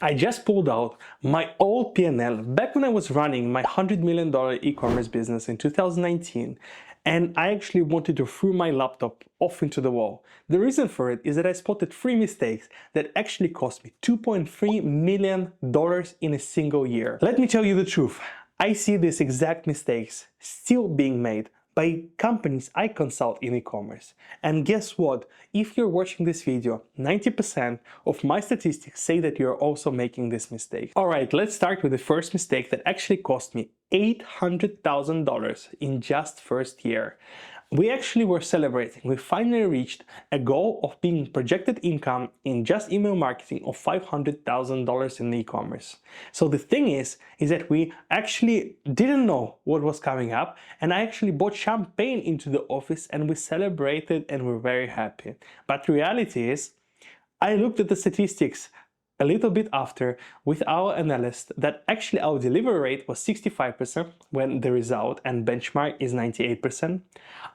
I just pulled out my old P&L back when I was running my $100 million e-commerce business in 2019, and I actually wanted to throw my laptop off into the wall. The reason for it is that I spotted 3 mistakes that actually cost me $2.3 million in a single year. Let me tell you the truth. I see these exact mistakes still being made by companies I consult in e-commerce. And guess what? If you're watching this video, 90% of my statistics say that you're also making this mistake. Alright, let's start with the first mistake that actually cost me $800,000 in just first year. We actually were celebrating. We finally reached a goal of being projected income in just email marketing of $500,000 in e-commerce. So the thing is that we actually didn't know what was coming up, and I actually bought champagne into the office and we celebrated and we're very happy. But the reality is, I looked at the statistics a little bit after with our analyst that actually our delivery rate was 65% when the result and benchmark is 98%.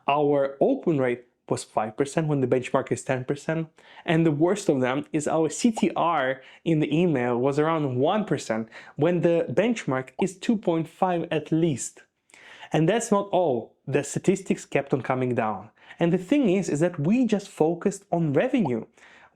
Our open rate was 5% when the benchmark is 10%. And the worst of them is our CTR in the email was around 1% when the benchmark is 2.5 at least. And that's not all. The statistics kept on coming down. And the thing is that we just focused on revenue.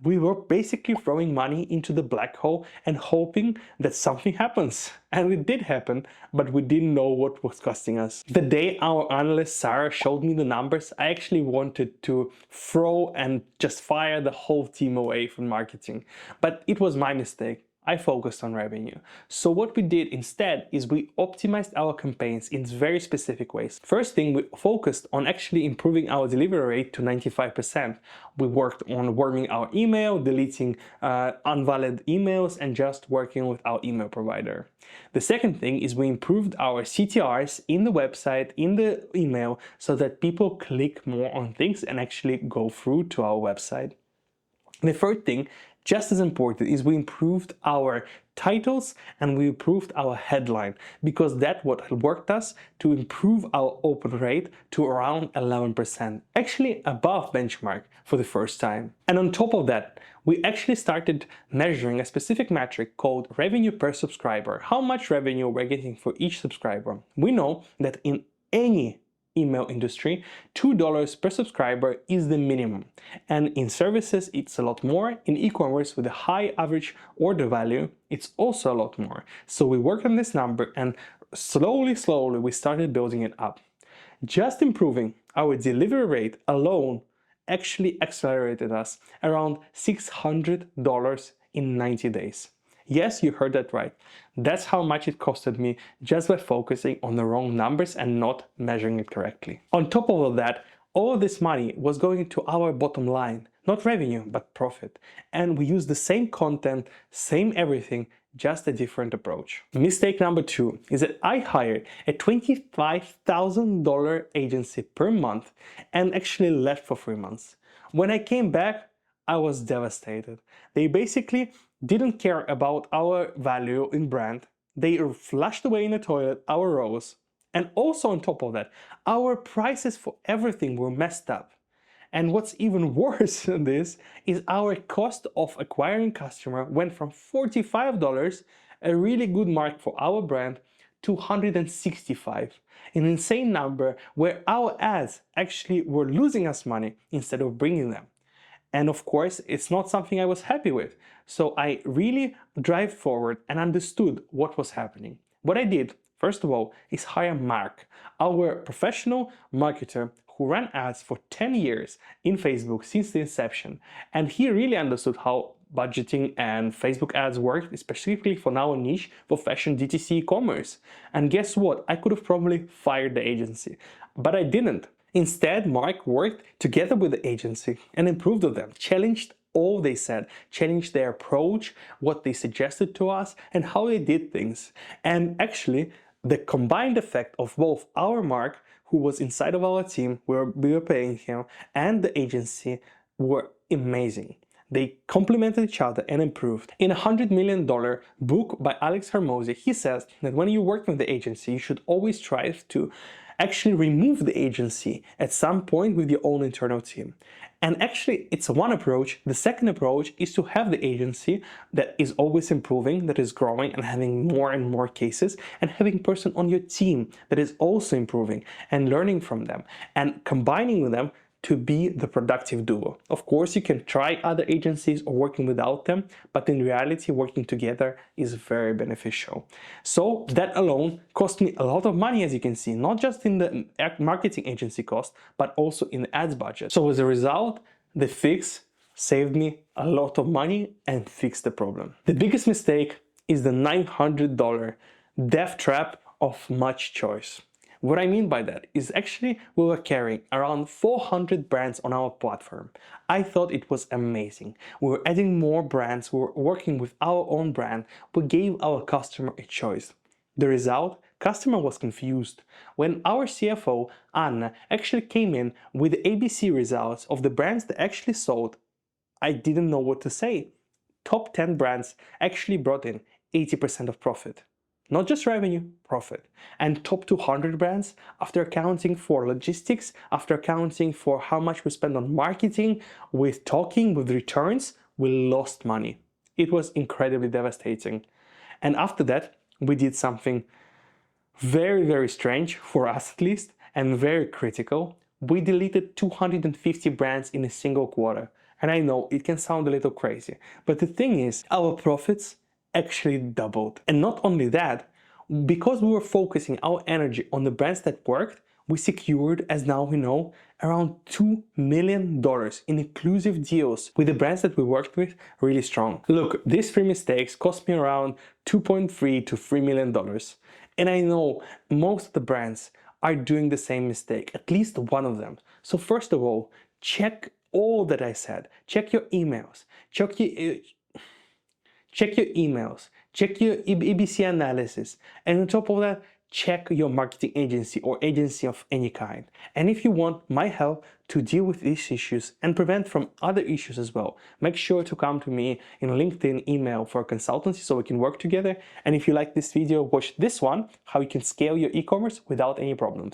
We were basically throwing money into the black hole and hoping that something happens. And it did happen, but we didn't know what was costing us. The day our analyst Sarah showed me the numbers, I actually wanted to throw and just fire the whole team away from marketing. But it was my mistake. I focused on revenue. So what we did instead is we optimized our campaigns in very specific ways. First thing, we focused on actually improving our delivery rate to 95%. We worked on warming our email, deleting invalid emails, and just working with our email provider. The second thing is we improved our CTRs in the website, in the email, so that people click more on things and actually go through to our website. The third thing, just as important, is we improved our titles and we improved our headline, because that's what worked us to improve our open rate to around 11%, actually above benchmark for the first time. And on top of that, we actually started measuring a specific metric called revenue per subscriber, how much revenue we're getting for each subscriber. We know that in any email industry, $2 per subscriber is the minimum, and in services it's a lot more. In e-commerce with a high average order value, it's also a lot more. So we worked on this number and slowly we started building it up. Just improving our delivery rate alone actually accelerated us around $600 in 90 days. Yes, you heard that right. That's how much it costed me just by focusing on the wrong numbers and not measuring it correctly. On top of all that, all of this money was going to our bottom line, not revenue, but profit. And we used the same content, same everything, just a different approach. Mistake number 2 is that I hired a $25,000 agency per month and actually left for 3 months. When I came back, I was devastated. They basically didn't care about our value in brand. They flushed away in the toilet our rows. And also on top of that, our prices for everything were messed up. And what's even worse than this is our cost of acquiring customer went from $45, a really good mark for our brand, to $165, an insane number where our ads actually were losing us money instead of bringing them. And of course, it's not something I was happy with. So I really drive forward and understood what was happening. What I did, first of all, is hire Mark, our professional marketer who ran ads for 10 years in Facebook since the inception. And he really understood how budgeting and Facebook ads work, specifically for our niche for fashion DTC e-commerce. And guess what? I could have probably fired the agency, but I didn't. Instead, Mark worked together with the agency and improved them, challenged all they said, challenged their approach, what they suggested to us, and how they did things. And actually, the combined effect of both our Mark, who was inside of our team, where we were paying him, and the agency were amazing. They complemented each other and improved. In a $100 million book by Alex Hormozi, he says that when you work with the agency, you should always strive to Actually remove the agency at some point with your own internal team. And actually, it's one approach. The second approach is to have the agency that is always improving, that is growing and having more and more cases, and having a person on your team that is also improving and learning from them and combining with them to be the productive duo. Of course, you can try other agencies or working without them, but in reality, working together is very beneficial. So that alone cost me a lot of money, as you can see, not just in the marketing agency cost, but also in the ads budget. So as a result, the fix saved me a lot of money and fixed the problem. The biggest mistake is the $900 death trap of much choice. What I mean by that is actually we were carrying around 400 brands on our platform. I thought it was amazing. We were adding more brands, we were working with our own brand, we gave our customer a choice. The result? Customer was confused. When our CFO, Anna, actually came in with the ABC results of the brands that actually sold, I didn't know what to say. Top 10 brands actually brought in 80% of profit. Not just revenue, profit. And top 200 brands, after accounting for logistics, after accounting for how much we spend on marketing, with talking, with returns, we lost money. It was incredibly devastating. And after that, we did something very, very strange, for us at least, and very critical. We deleted 250 brands in a single quarter. And I know it can sound a little crazy, but the thing is, our profits actually doubled. And not only that, because we were focusing our energy on the brands that worked, we secured, as now we know, around $2 million in exclusive deals with the brands that we worked with really strong. Look, these 3 mistakes cost me around $2.3 to $3 million. And I know most of the brands are doing the same mistake, at least one of them. So first of all, check all that I said. Check your emails, check your ABC analysis, and on top of that, check your marketing agency or agency of any kind. And if you want my help to deal with these issues and prevent from other issues as well, make sure to come to me in LinkedIn, email for a consultancy so we can work together. And if you like this video, watch this one, how you can scale your e-commerce without any problems.